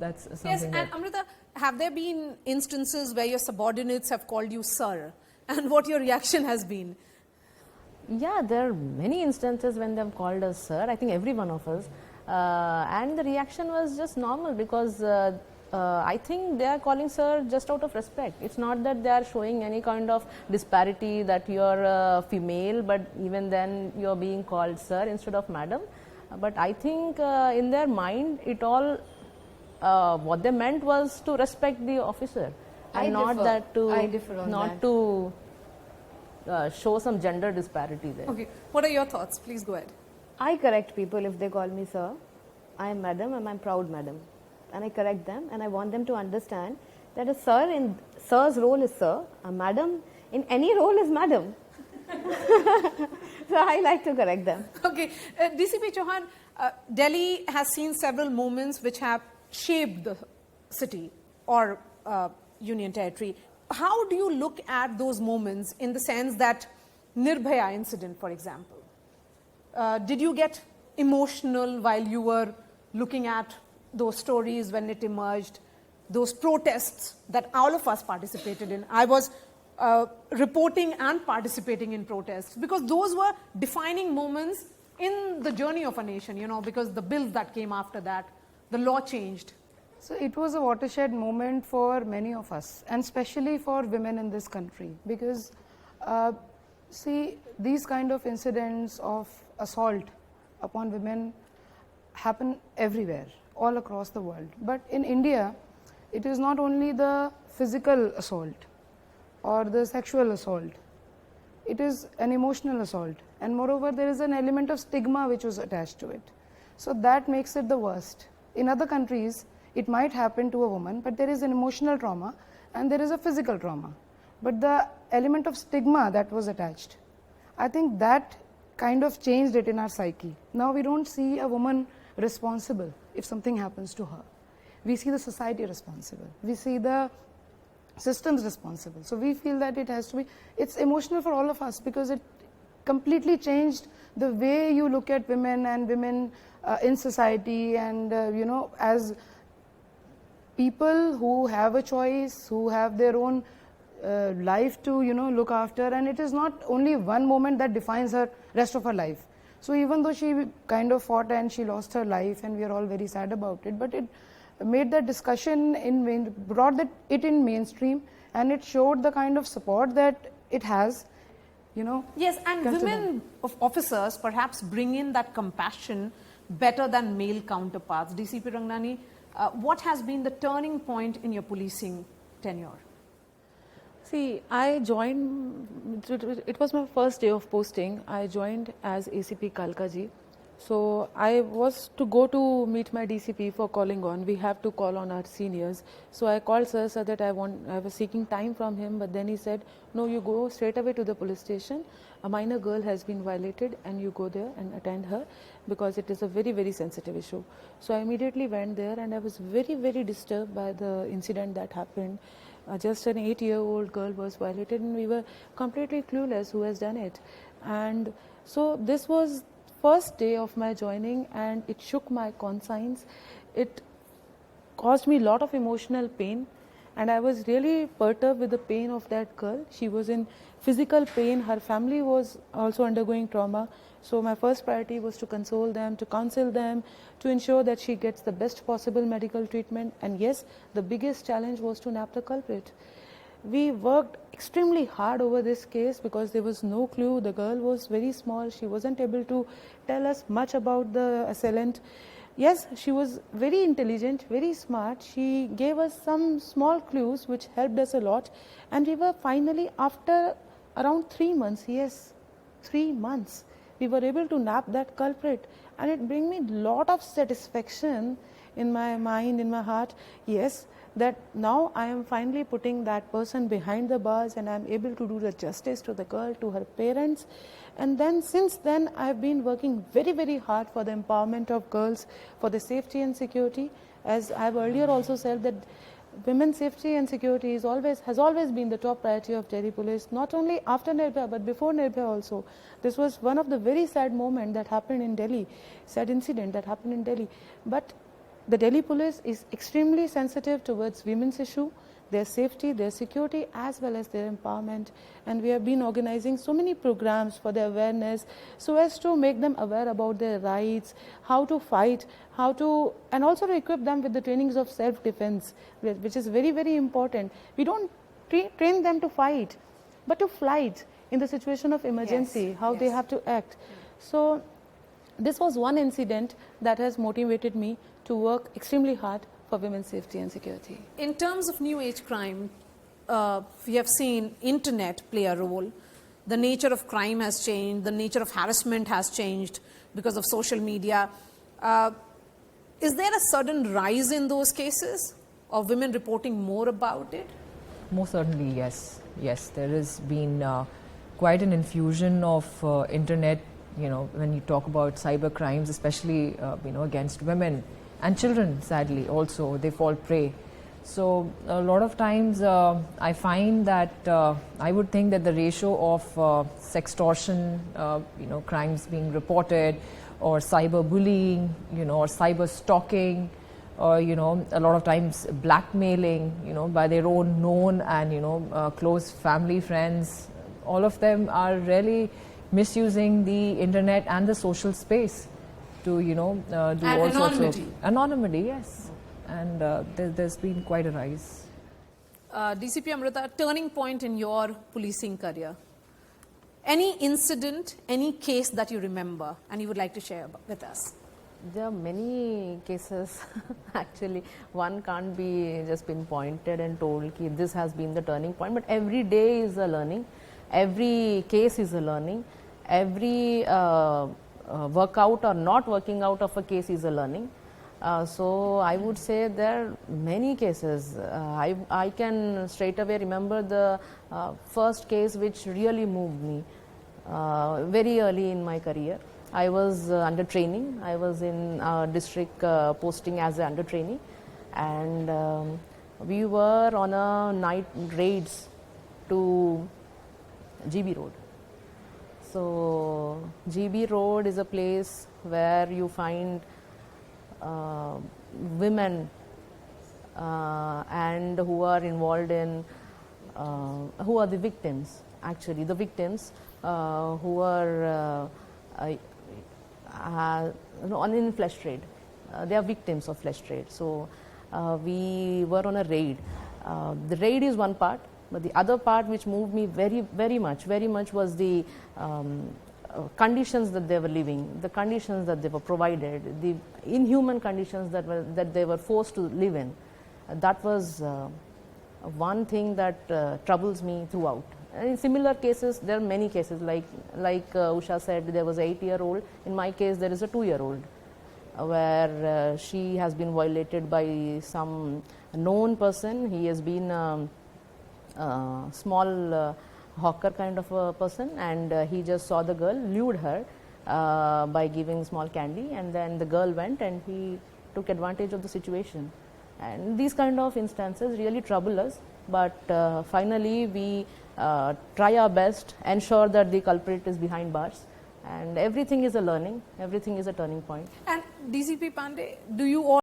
That's Yes, something and Amruta, have there been instances where your subordinates have called you sir, and what your reaction has been? Yeah, there are many instances when they've called us sir, I think every one of us. And the reaction was just normal because I think they are calling sir just out of respect. It's not that they are showing any kind of disparity that you're female, but even then you're being called sir instead of madam. But I think in their mind, it all what they meant was to respect the officer, and not that to show some gender disparity there. Okay, what are your thoughts? Please go ahead. I correct people if they call me sir. I am madam and I'm proud madam. And I correct them and I want them to understand that a sir in sir's role is sir, a madam in any role is madam. So I like to correct them. Okay, DCP Chauhan, Delhi has seen several moments which have shaped the city or union territory. How do you look at those moments in the sense that Nirbhaya incident, for example? Did you get emotional while you were looking at those stories when it emerged, those protests that all of us participated in? I was reporting and participating in protests because those were defining moments in the journey of a nation, you know, because the bills that came after that, the law changed. So it was a watershed moment for many of us, and especially for women in this country, because see, these kind of incidents of assault upon women happen everywhere, all across the world. But in India, it is not only the physical assault or the sexual assault, it is an emotional assault, and moreover there is an element of stigma which was attached to it. So that makes it the worst. In other countries, it might happen to a woman, but there is an emotional trauma and there is a physical trauma. But the element of stigma that was attached, I think that kind of changed it in our psyche. Now we don't see a woman responsible if something happens to her. We see the society responsible. We see the systems responsible. So we feel that it has to be, it's emotional for all of us because it completely changed the way you look at women and women in society, and you know, as people who have a choice, who have their own life to, you know, look after, and it is not only one moment that defines her rest of her life. So even though she kind of fought and she lost her life, and we are all very sad about it, but it made that discussion brought it in mainstream, and it showed the kind of support that it has, you know. Yes, and women of officers perhaps bring in that compassion better than male counterparts. DCP Rangani, what has been the turning point in your policing tenure? See, I joined, it was my first day of posting. I joined as ACP Kalkaji. So I was to go to meet my DCP for calling on. We have to call on our seniors. So I called sir, said that I was seeking time from him, but then he said, no, you go straight away to the police station. A minor girl has been violated and you go there and attend her because it is a very, very sensitive issue. So I immediately went there and I was very, very disturbed by the incident that happened. Just an 8-year-old girl was violated and we were completely clueless who has done it. And so this was first day of my joining and it shook my conscience. It caused me a lot of emotional pain and I was really perturbed with the pain of that girl. She was in physical pain. Her family was also undergoing trauma. So my first priority was to console them, to counsel them, to ensure that she gets the best possible medical treatment. And yes, the biggest challenge was to nab the culprit. We worked extremely hard over this case because there was no clue. The girl was very small. She wasn't able to tell us much about the assailant. Yes, she was very intelligent, very smart. She gave us some small clues which helped us a lot. And we were finally, after around 3 months, yes, 3 months, we were able to nab that culprit. And it bring me a lot of satisfaction in my mind, in my heart. Yes, that now I am finally putting that person behind the bars and I am able to do the justice to the girl, to her parents. And then since then I have been working very, very hard for the empowerment of girls, for the safety and security. As I have earlier also said that women's safety and security has always been the top priority of Delhi Police, not only after Nirbhaya but before Nirbhaya also. This was one of the very sad moments that happened in Delhi, sad incident that happened in Delhi. But the Delhi police is extremely sensitive towards women's issue, their safety, their security, as well as their empowerment. And we have been organizing so many programs for their awareness, so as to make them aware about their rights, how to fight, and also to equip them with the trainings of self-defense, which is very, very important. We don't train them to fight, but to flight in the situation of emergency, how they have to act. So this was one incident that has motivated me to work extremely hard for women's safety and security. In terms of new age crime, we have seen internet play a role. The nature of crime has changed, the nature of harassment has changed because of social media. Is there a sudden rise in those cases of women reporting more about it? Most certainly, yes. Yes, there has been quite an infusion of internet, when you talk about cyber crimes, especially, against women and children, sadly, also, they fall prey. So a lot of times I find that I would think that the ratio of sextortion, crimes being reported, or cyber bullying, or cyber stalking, or a lot of times blackmailing, by their own known and close family friends, all of them are really misusing the internet and the social space to do all sorts of anonymity, yes. And there's been quite a rise. DCP Amruta, turning point in your policing career. Any incident, any case that you remember and you would like to share with us? There are many cases actually. One can't be just pinpointed and told that this has been the turning point, but every day is a learning, every case is a learning, every workout or not working out of a case is a learning. So I would say there are many cases. I can straight away remember the first case which really moved me very early in my career. I was under training. I was in district posting as an under trainee, and we were on a night raids to GB Road. So GB Road is a place where you find women and who are involved in who are the victims, actually the victims who are in flesh trade. They are victims of flesh trade. So we were on a raid. The raid is one part, but the other part which moved me very much was the conditions that they were living, the conditions that they were provided, the inhuman conditions that they were forced to live in. That was one thing that troubles me throughout. And in similar cases, there are many cases. Like Usha said, there was an 8-year-old. In my case, there is a 2-year-old, where she has been violated by some known person. He has been a small hawker kind of a person, and he just saw the girl, lured her by giving small candy, and then the girl went and he took advantage of the situation. And these kind of instances really trouble us, but finally we try our best, ensure that the culprit is behind bars, and everything is a learning, everything is a turning point. And DCP Pandey, do you all